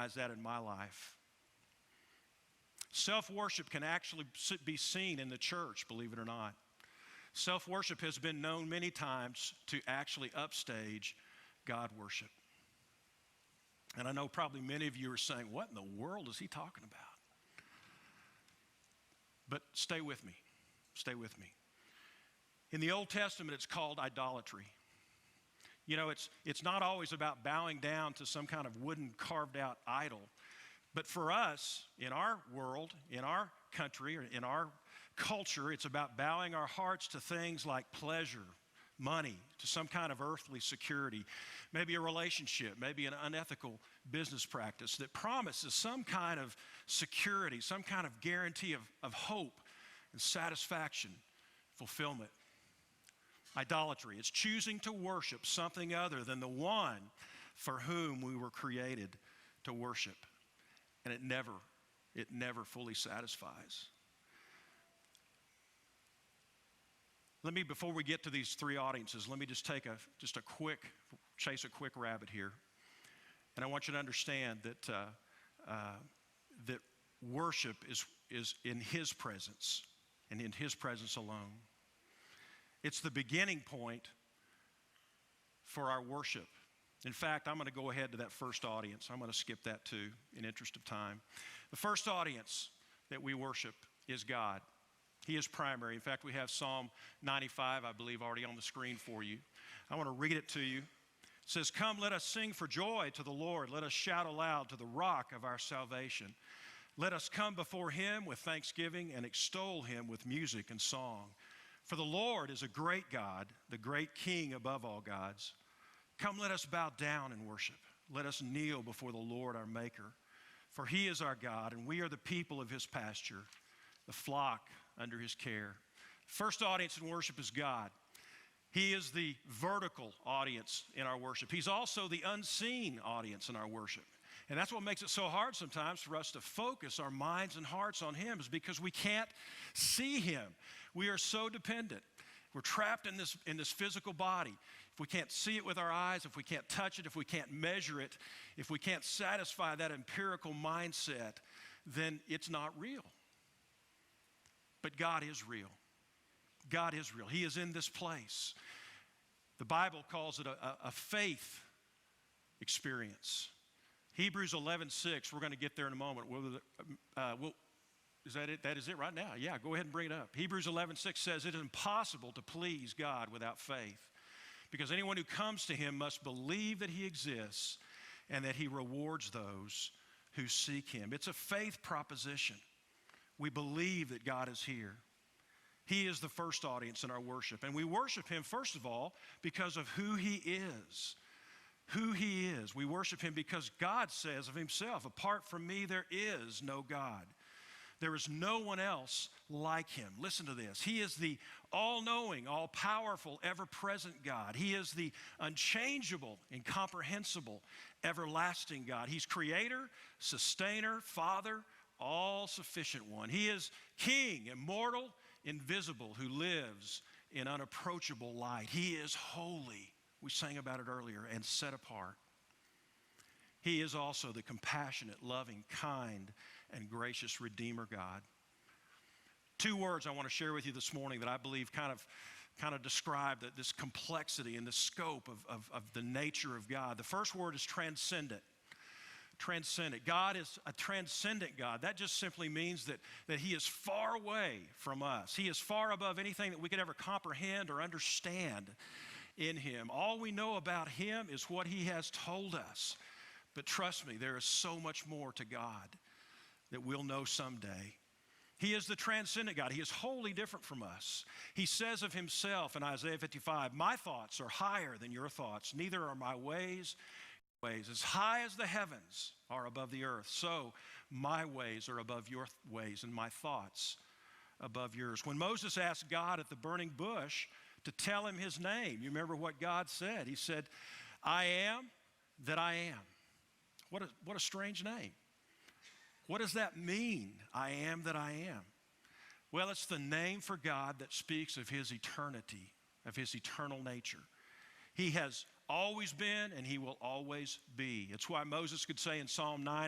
recognize that in my life. Self-worship can actually be seen in the church, believe it or not. Self-worship has been known many times to actually upstage God worship. And I know probably many of you are saying, what in the world is he talking about? But stay with me. Stay with me. In the Old Testament, it's called idolatry. You know, it's not always about bowing down to some kind of wooden carved out idol. But for us, in our world, in our country, or in our culture, it's about bowing our hearts to things like pleasure, money, to some kind of earthly security, maybe a relationship, maybe an unethical business practice that promises some kind of security, some kind of guarantee of hope and satisfaction, fulfillment. Idolatry, it's choosing to worship something other than the one for whom we were created to worship. And it never fully satisfies. Before we get to these three audiences, let me just chase a quick rabbit here. And I want you to understand that worship is in His presence and in His presence alone. It's the beginning point for our worship. In fact, I'm going to go ahead to that first audience. I'm going to skip that too, in interest of time. The first audience that we worship is God. He is primary. In fact, we have Psalm 95, I believe, already on the screen for you. I want to read it to you. It says, "Come, let us sing for joy to the Lord. Let us shout aloud to the rock of our salvation. Let us come before Him with thanksgiving and extol Him with music and song. For the Lord is a great God, the great King above all gods. Come, let us bow down and worship. Let us kneel before the Lord our Maker. For He is our God, and we are the people of His pasture, the flock under His care." First audience in worship is God. He is the vertical audience in our worship. He's also the unseen audience in our worship. And that's what makes it so hard sometimes for us to focus our minds and hearts on Him, is because we can't see Him. We are so dependent. We're trapped in this physical body. If we can't see it with our eyes, if we can't touch it, if we can't measure it, if we can't satisfy that empirical mindset, then it's not real. But God is real. God is real. He is in this place. The Bible calls it a faith experience. Hebrews 11:6, we're going to get there in a moment. Is that it? That is it right now? Yeah, go ahead and bring it up. Hebrews 11:6 says, "It is impossible to please God without faith, because anyone who comes to Him must believe that He exists and that He rewards those who seek Him." It's a faith proposition. We believe that God is here. He is the first audience in our worship. And we worship Him, first of all, because of who He is. Who He is. We worship Him because God says of Himself, "Apart from me, there is no God." There is no one else like Him. Listen to this. He is the all-knowing, all-powerful, ever-present God. He is the unchangeable, incomprehensible, everlasting God. He's Creator, Sustainer, Father, all-sufficient One. He is King, immortal, invisible, who lives in unapproachable light. He is holy. We sang about it earlier, and set apart. He is also the compassionate, loving, kind, and gracious Redeemer God. Two words I want to share with you this morning that I believe kind of describe this complexity and the scope of the nature of God. The first word is transcendent. Transcendent. God is a transcendent God. That just simply means that He is far away from us. He is far above anything that we could ever comprehend or understand in Him. All we know about Him is what He has told us. But trust me, there is so much more to God that we'll know someday. He is the transcendent God. He is wholly different from us. He says of Himself in Isaiah 55, "My thoughts are higher than your thoughts, neither are my ways. As high as the heavens are above the earth, so my ways are above your ways and my thoughts above yours." When Moses asked God at the burning bush to tell him His name, you remember what God said? He said, "I am that I am." What a strange name. What does that mean, I am that I am? Well, it's the name for God that speaks of His eternity, of His eternal nature. He has always been and He will always be. It's why Moses could say in Psalm 9,